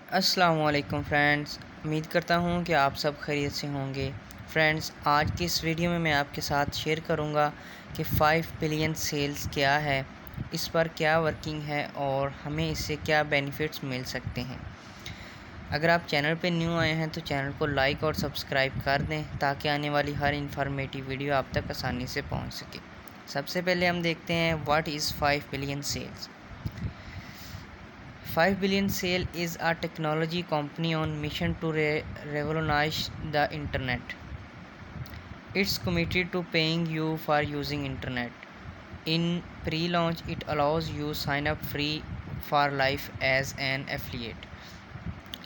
अस्सलामुअलैकुम फ्रेंड्स, उम्मीद करता हूँ कि आप सब खैरियत से होंगे। फ्रेंड्स, आज की इस वीडियो में मैं आपके साथ शेयर करूँगा कि 5 बिलियन सेल्स क्या है, इस पर क्या वर्किंग है और हमें इससे क्या बेनिफिट्स मिल सकते हैं। अगर आप चैनल पे न्यू आए हैं तो चैनल को लाइक और सब्सक्राइब कर दें ताकि आने वाली हर इन्फॉर्मेटिव वीडियो आप तक आसानी से पहुँच सके। सबसे पहले हम देखते हैं what is 5 billion sales. 5 billion Sale is a technology company on mission to revolutionize the internet. It's committed to paying you for using internet. In pre-launch, it allows you sign up free for life as an affiliate.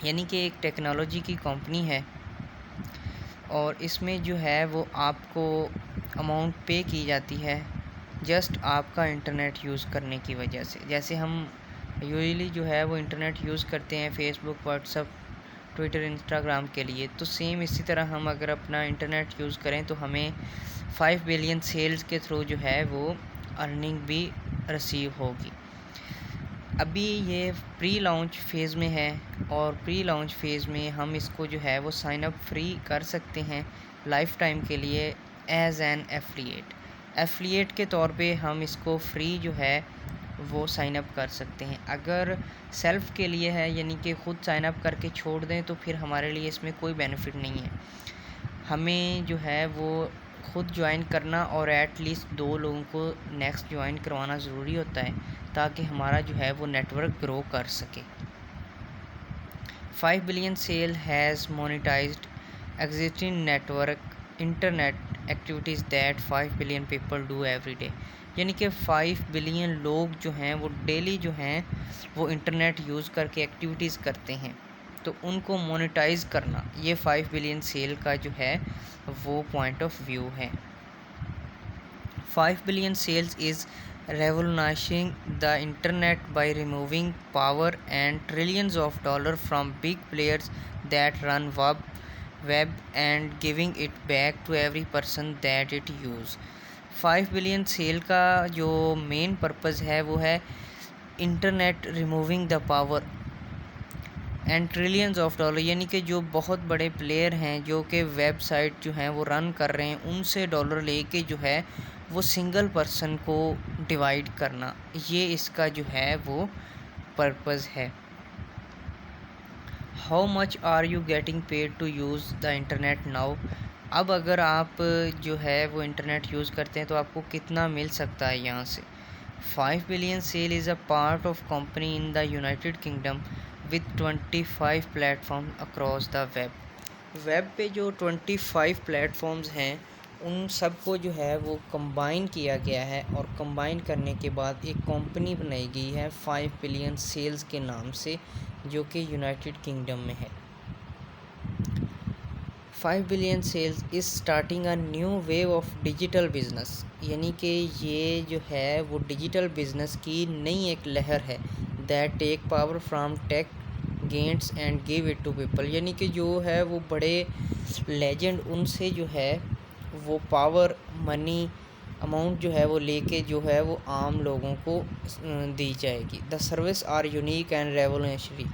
यानी कि एक technology की company है और इसमें जो है वो आपको अमाउंट पे की जाती है जस्ट आपका इंटरनेट यूज़ करने की वजह से। जैसे हम यूजुअली जो है वो इंटरनेट यूज़ करते हैं फेसबुक, व्हाट्सअप, ट्विटर, इंस्टाग्राम के लिए, तो सेम इसी तरह हम अगर अपना इंटरनेट यूज़ करें तो हमें 5 बिलियन सेल्स के थ्रू जो है वो अर्निंग भी रिसीव होगी। अभी ये प्री लॉन्च फेज़ में है और प्री लॉन्च फेज़ में हम इसको जो है वो साइन अप फ्री कर सकते हैं लाइफ टाइम के लिए एज़ एन एफिलिएट के तौर पे हम इसको फ्री जो है वो साइन अप कर सकते हैं। अगर सेल्फ़ के लिए है यानी कि ख़ुद साइन अप करके छोड़ दें तो फिर हमारे लिए इसमें कोई बेनिफिट नहीं है। हमें जो है वो ख़ुद ज्वाइन करना और एट लीस्ट 2 लोगों को नेक्स्ट ज्वाइन करवाना ज़रूरी होता है ताकि हमारा जो है वो नेटवर्क ग्रो कर सके। 5 billion cell has monetised existing network internet activities that 5 billion people do every day. यानी कि 5 बिलियन लोग जो हैं वो डेली जो हैं वो इंटरनेट यूज़ करके एक्टिविटीज़ करते हैं, तो उनको मोनेटाइज़ करना ये 5 बिलियन सेल का जो है वो पॉइंट ऑफ व्यू है। 5 billion sales is revolutionizing the internet by removing power and trillions of dollars from big players that run web and giving it back to every person that it use। 5 billion cell का जो main purpose है वो है internet removing the power and trillions of dollar, यानी कि जो बहुत बड़े प्लेयर हैं जो कि वेबसाइट जो हैं वो रन कर रहे हैं उनसे डॉलर लेके जो है वो सिंगल पर्सन को डिवाइड करना, ये इसका जो है वो पर्पज़ है। How much are you getting paid to use the internet now. अब अगर आप जो है वो इंटरनेट यूज़ करते हैं तो आपको कितना मिल सकता है यहाँ से। 5 billion sale is a part of company in the United kingdom with 25 platform across the web पे जो 25 प्लेटफॉर्म्स हैं उन सब को जो है वो कंबाइन किया गया है और कंबाइन करने के बाद एक कंपनी बनाई गई है 5 बिलियन सेल्स के नाम से, जो कि यूनाइटेड किंगडम में है। 5 billion sales is starting a new wave of digital business, यानी कि ये जो है वो डिजिटल बिज़नेस की नई एक लहर है that take power from tech gates and give it to people. यानी कि जो है वो बड़े लेजेंड उनसे जो है वो पावर, मनी, अमाउंट जो है वो लेके जो है वो आम लोगों को दी जाएगी। The service are unique and revolutionary.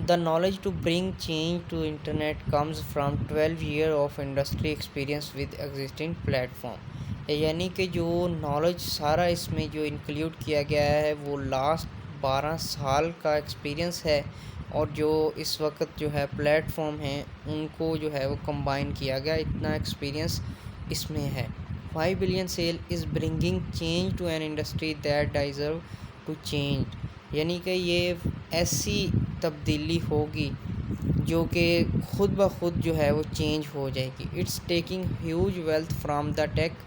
The knowledge to bring change to internet comes from 12 year of industry experience with existing platform. यानी कि जो नॉलेज सारा इसमें जो इंक्लूड किया गया है वो लास्ट 12 साल का एक्सपीरियंस है और जो इस वक्त जो है प्लेटफॉर्म हैं उनको जो है वो कंबाइन किया गया, इतना एक्सपीरियंस इसमें है। 5 billion sale is bringing change to an industry that deserve to change. यानी कि ये ऐसी तब्दीली होगी जो कि खुद ब खुद जो है वो चेंज हो जाएगी। It's taking huge wealth from the tech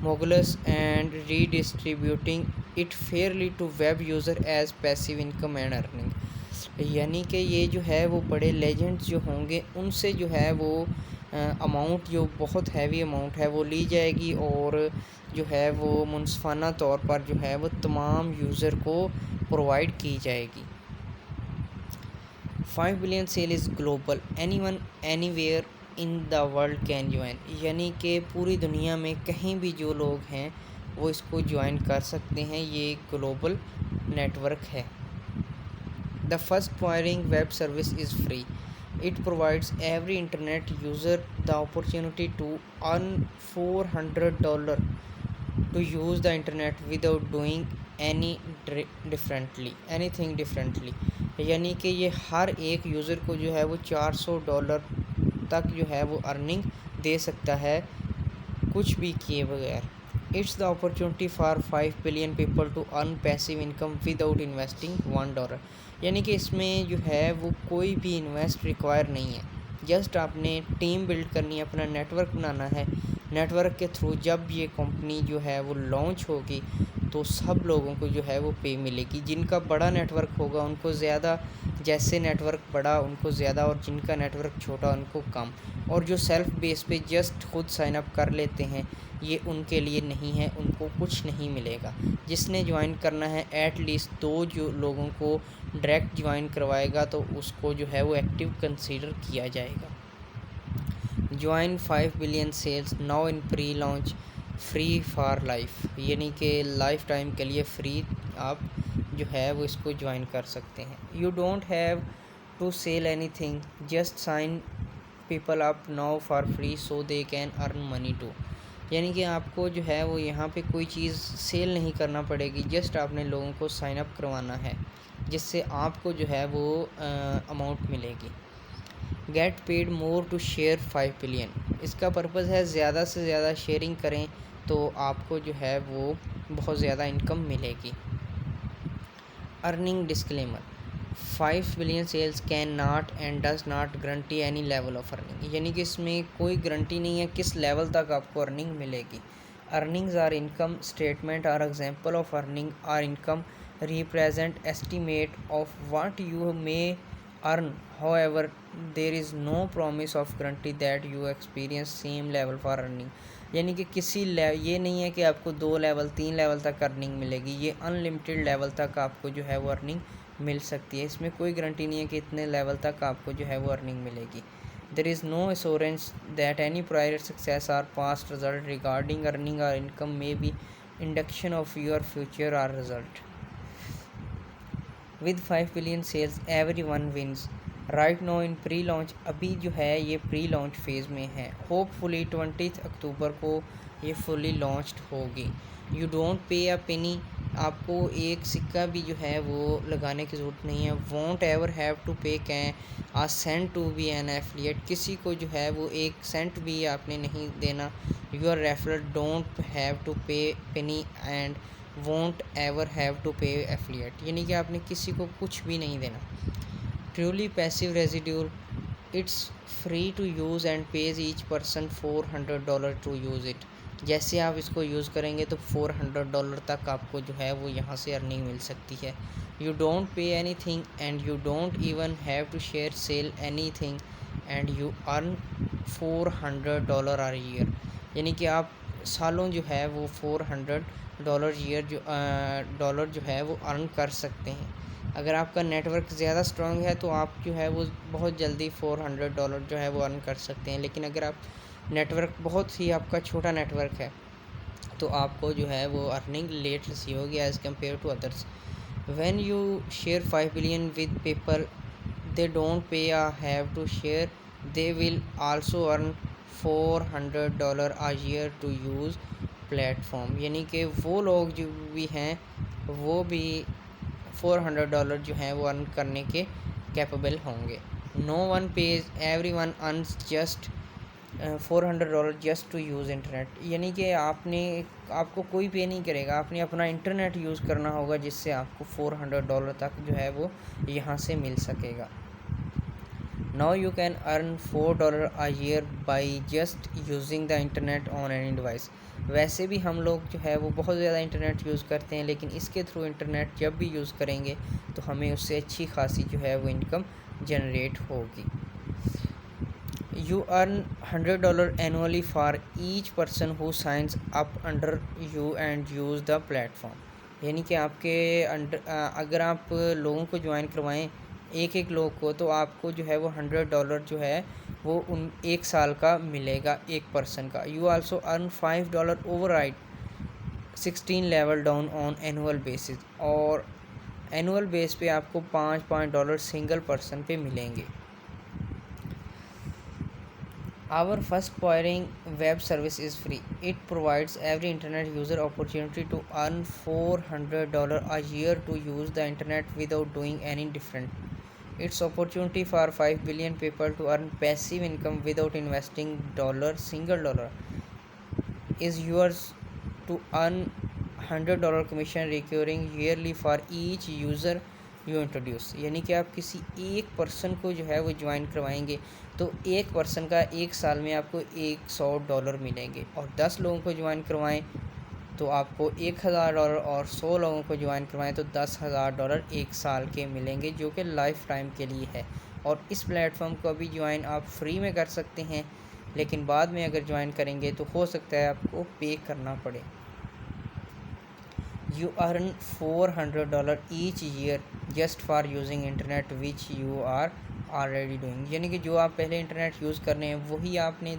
moguls and redistributing it fairly to web user as passive income and earning. यानी कि ये जो है वो बड़े लेजेंड्स जो होंगे उनसे जो है वो अमाउंट जो बहुत हैवी अमाउंट है वो ली जाएगी और जो है वो मुनसफाना तौर पर जो है वो तमाम यूज़र को प्रोवाइड की जाएगी। 5 billion sale is global, anyone anywhere in the world can join. यानी कि पूरी दुनिया में कहीं भी जो लोग हैं वो इसको ज्वाइन कर सकते हैं, ये ग्लोबल नेटवर्क है। The first pioneering web service is free. It provides every internet user the opportunity to earn $400 to use the internet without doing anything differently. यानी कि ये हर एक यूज़र को जो है वो $400 तक जो है वो अर्निंग दे सकता है कुछ भी किए बगैर. It's the opportunity for 5 billion people to earn passive income without investing $1. यानी कि इसमें जो है वो कोई भी इन्वेस्ट रिक्वायर नहीं है. जस्ट आपने टीम बिल्ड करनी है, अपना नेटवर्क बनाना है. नेटवर्क के थ्रू जब ये कंपनी जो है वो लॉन्च होगी तो सब लोगों को जो है वो पे मिलेगी. जिनका बड़ा नेटवर्क होगा उनको ज़्यादा, जैसे नेटवर्क बड़ा उनको ज़्यादा, और जिनका नेटवर्क छोटा उनको कम. और जो सेल्फ बेस पे जस्ट खुद साइन अप कर लेते हैं ये उनके लिए नहीं है, उनको कुछ नहीं मिलेगा. जिसने ज्वाइन करना है एटलीस्ट 2 जो लोगों को डायरेक्ट ज्वाइन करवाएगा तो उसको जो है वो एक्टिव कंसीडर किया जाएगा. Join 5 billion sales now in pre launch free for life. यानी कि लाइफ टाइम के लिए फ्री आप जो है वो इसको ज्वाइन कर सकते हैं. You don't have to sell anything, just sign people up now for free so they can earn money too. यानी कि आपको जो है वो यहाँ पे कोई चीज़ सेल नहीं करना पड़ेगी, जस्ट आपने लोगों को साइन अप करवाना है जिससे आपको जो है वो अमाउंट मिलेगी. Get paid more to share 5 billion. इसका पर्पज़ है ज़्यादा से ज़्यादा शेयरिंग करें तो आपको जो है वो बहुत ज़्यादा इनकम मिलेगी. Earning disclaimer. 5 billion cells can not and does not guarantee any level of earning. यानी कि इसमें कोई गारंटी नहीं है किस लेवल तक आपको अर्निंग मिलेगी. Earnings or income statement or example of earning or income represent estimate of what you may earn. However, there is no promise of guarantee that you experience same level for earning. यानी कि ये नहीं है कि आपको 2 level 3 level तक earning मिलेगी. ये अनलिमिटेड लेवल तक आपको जो है वो अर्निंग मिल सकती है. इसमें कोई गारंटी नहीं है कि इतने लेवल तक आपको जो है वो अर्निंग मिलेगी. There is no assurance that any prior success or past result regarding earning or income may be indication of your future or result. With 5 billion sales everyone wins. Right now in pre launch. अभी जो है ये pre launch phase में है. Hopefully 20 अक्टूबर को ये fully launched होगी. You don't pay अ पेनी. आपको एक सिक्का भी जो है वो लगाने की ज़रूरत नहीं है. Won't ever have to pay can a cent to be an affiliate. किसी को जो है वो 1 सेंट भी आपने नहीं देना. Your referral don't have to pay penny and won't ever have to pay affiliate. यानी कि आपने किसी को कुछ भी नहीं देना. Truly passive residual. It's free to use and pays each person $400 to use it. जैसे आप इसको यूज़ करेंगे तो $400 तक आपको जो है वो यहाँ से अर्निंग मिल सकती है. You don't pay any thing and you don't even have to share cell any thing and you earn $400 are year. यानी कि आप सालों जो है वो $400 ईयर डॉलर जो है वो अर्न कर सकते हैं. अगर आपका नेटवर्क ज़्यादा स्ट्रॉन्ग है तो आप जो है वो बहुत जल्दी $400 जो है वो अर्न कर सकते हैं. लेकिन अगर आप नेटवर्क बहुत ही आपका छोटा नेटवर्क है तो आपको जो है वो अर्निंग लेट रिसीव होगी as compare to others. When you share 5 billion with people they don't pay a have to share, they will also earn $400 a year to use platform. यानी कि वो लोग जो भी हैं वो भी $400 जो हैं वो अर्न करने के कैपेबल होंगे. No one pays everyone earns just $400 just to use internet. यानी कि आपको कोई पे नहीं करेगा, आपने अपना इंटरनेट यूज़ करना होगा जिससे आपको $400 तक जो है वो यहाँ से मिल सकेगा. Now you can earn $4 a year by just using the internet on any device. वैसे भी हम लोग जो है वो बहुत ज़्यादा इंटरनेट यूज़ करते हैं, लेकिन इसके थ्रू इंटरनेट जब भी यूज़ करेंगे तो हमें उससे अच्छी खासी जो है वो इनकम जनरेट होगी. You earn $100 annually for each person who science up under you and use the platform. यानी कि अगर आप लोगों को ज्वाइन करवाएं एक लोग को तो आपको जो है वो $100 जो है वो 1 साल का मिलेगा एक पर्सन का. You also earn $5 override 16 level down on annual basis. और एनुअल बेस पे आपको $5 सिंगल पर्सन पे मिलेंगे। Our first pairing web service is free. It provides every internet user opportunity to earn $400 a year to use the internet without doing any different. It's opportunity for 5 billion people to earn passive income without investing single dollar is yours to earn $100 commission recurring yearly for each user you introduce. यानी कि आप किसी एक person को जो है वो join करवाएंगे तो एक पर्सन का एक साल में आपको $100 मिलेंगे, और 10 लोगों को ज्वाइन करवाएं तो आपको $1000, और 100 लोगों को ज्वाइन करवाएं तो $10,000 एक साल के मिलेंगे, जो कि लाइफ टाइम के लिए है। और इस प्लेटफॉर्म को अभी ज्वाइन आप फ्री में कर सकते हैं, लेकिन बाद में अगर ज्वाइन करेंगे तो हो सकता है आपको पे करना पड़े। You earn $400 each year just for using internet which you are already doing। यानी कि जो आप पहले इंटरनेट यूज़ कर रहे हैं वही आपने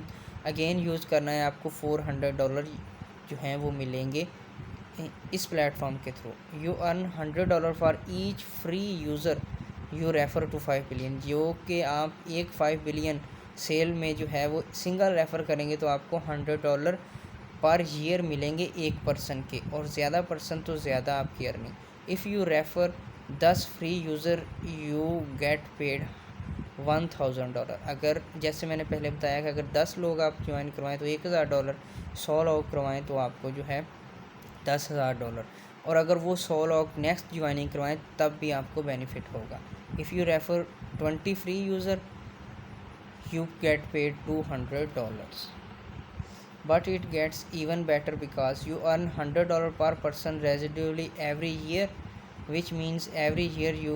अगेन यूज़ करना है, आपको $400 जो हैं वो मिलेंगे इस प्लेटफॉर्म के through. You earn $100 for each free user you refer to 5 billion, जो कि आप एक 5 बिलियन सेल में जो है वो सिंगल रेफ़र करेंगे तो आपको $100 पर ईयर मिलेंगे एक पर्सन के, और ज़्यादा पर्सन तो ज़्यादा आपकी earning. If you refer 10 free user you get paid $1000। अगर जैसे मैंने पहले बताया कि अगर 10 लोग आप ज्वाइन करवाएं तो $1000, 100 लोग करवाएं तो आपको जो है $10,000, और अगर वो 100 लोग नेक्स्ट ज्वाइनिंग करवाएं तब भी आपको बेनिफिट होगा। If you refer 20 free user you get paid $200। But it gets even better because you earn $100 per person residually every year, which means every year you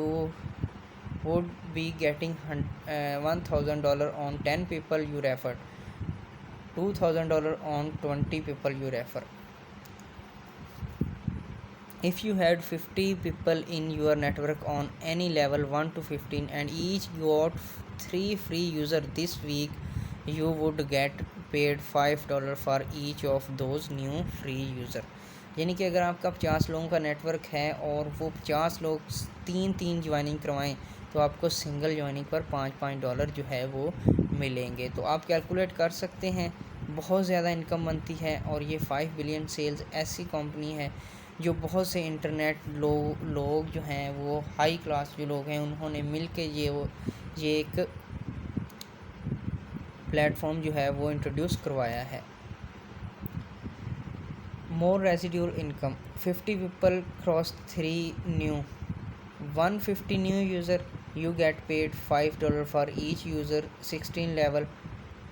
would be getting $1,000 on 10 people you referred, $2,000 on 20 people you refer. If you had 50 people in your network on any level 1 to 15 and each got 3 free users this week, you would get paid $5 for each of those new free user. यानी कि अगर आपका 50 लोगों का network है और वो 50 लोग 3 ज्वाइनिंग करवाएं तो आपको सिंगल ज्वाइनिंग पर $5 जो है वो मिलेंगे। तो आप कैलकुलेट कर सकते हैं, बहुत ज़्यादा इनकम बनती है। और ये 5 बिलियन सेल्स ऐसी कंपनी है जो बहुत से इंटरनेट लोग जो हैं वो हाई क्लास जो लोग हैं उन्होंने मिल के ये एक प्लेटफॉर्म जो है वो इंट्रोड्यूस करवाया है। More residual income 50 people cross 3 new 150 new user you get paid $5 for each user 16 level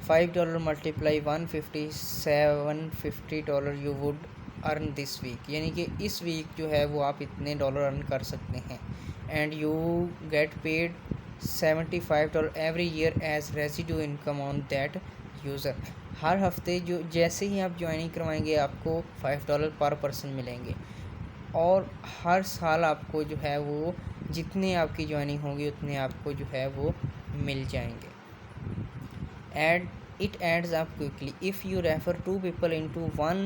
$5 multiply 150 $750 you would earn this week. यानी कि इस वीक जो है वो आप इतने डॉलर अर्न कर सकते हैं। And you get paid $75 every year as residue income on that user. हर हफ्ते जो जैसे ही आप ज्वाइनिंग करवाएंगे आपको $5 पर पर्सन मिलेंगे, और हर साल आपको जो है वो जितने आपकी ज्वाइनिंग होगी उतने आपको जो है वो मिल जाएंगे। It adds up quickly. If you refer 2 people into 1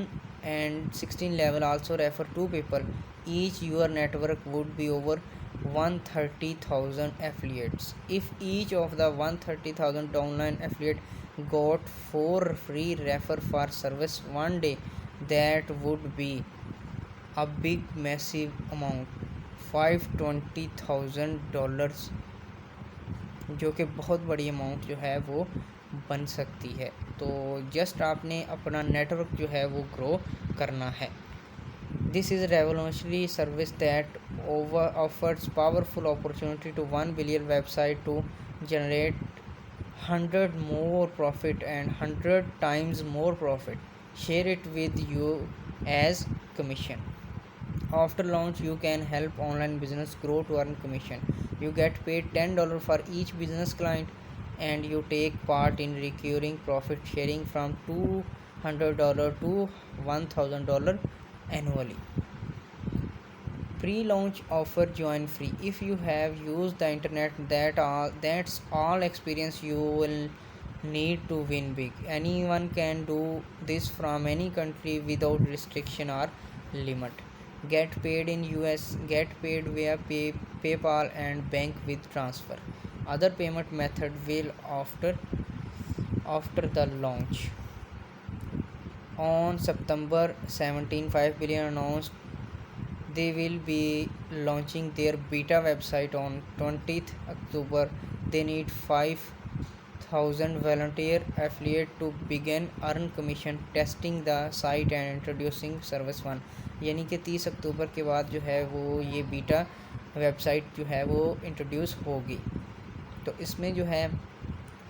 and 16 level also refer 2 people, each your network would be over 130,000 affiliates. If each of the 130,000 downline affiliate got 4 free refer for service one day, that would be a big massive amount, $520,000, जो कि बहुत बड़ी amount जो है वो बन सकती है। तो जस्ट आपने अपना नेटवर्क जो है वो ग्रो करना है। This is revolutionary service that offers powerful opportunity to 1 billion website to generate 100 more profit and 100 times more profit. Share it with you as commission. After launch you can help online business grow to earn commission. You get paid $10 for each business client and you take part in recurring profit sharing from $200 to $1,000 annually. Pre-launch offer join free. If you have used the internet, that's all experience you will need to win big. Anyone can do this from any country without restriction or limit. Get paid in US, get paid via PayPal and bank with transfer. Other payment method will after the launch. On September 17, 5 billion announced they will be launching their beta website on 20th October. They need 5,000 volunteer affiliate to begin earn commission testing the site and introducing service 1. यानी कि 30 अक्टूबर के बाद जो है वो ये beta website जो है वो इंट्रोड्यूस होगी। तो इसमें जो है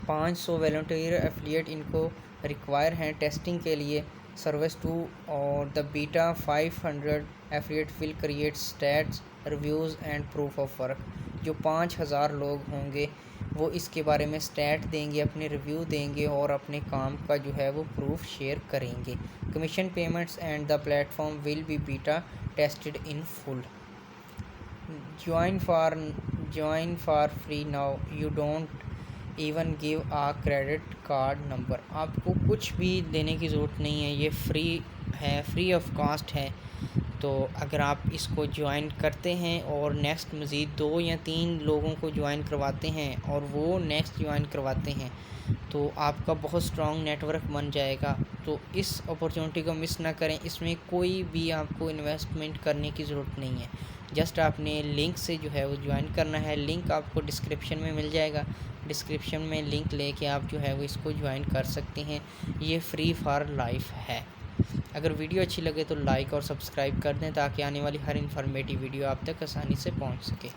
500 वॉलंटियर एफिलिएट इनको रिक्वायर हैं टेस्टिंग के लिए सर्विस 2, और the beta 500 affiliate will create stats reviews and proof of work. जो 5000 लोग होंगे वो इसके बारे में स्टैट देंगे, अपने रिव्यू देंगे और अपने काम का जो है वो प्रूफ शेयर करेंगे। Commission payments and the platform will be beta tested in full. Join for free now, you don't even give a credit card number. आपको कुछ भी देने की ज़रूरत नहीं है, ये फ्री है, फ्री ऑफ कॉस्ट है। तो अगर आप इसको ज्वाइन करते हैं और नेक्स्ट मज़ीद 2 या 3 लोगों को ज्वाइन करवाते हैं और वो नेक्स्ट ज्वाइन करवाते हैं तो आपका बहुत स्ट्रॉन्ग नेटवर्क बन जाएगा। तो इस अपॉर्चुनिटी को मिस ना करें। इसमें कोई भी आपको इन्वेस्टमेंट करने की ज़रूरत नहीं है, जस्ट आपने लिंक से जो है वो ज्वाइन करना है। लिंक आपको डिस्क्रिप्शन में मिल जाएगा, डिस्क्रिप्शन में लिंक लेके आप जो है वो इसको ज्वाइन कर सकते हैं। ये फ्री फॉर लाइफ है। अगर वीडियो अच्छी लगे तो लाइक और सब्सक्राइब कर दें ताकि आने वाली हर इन्फॉर्मेटिव वीडियो आप तक आसानी से पहुंच सके।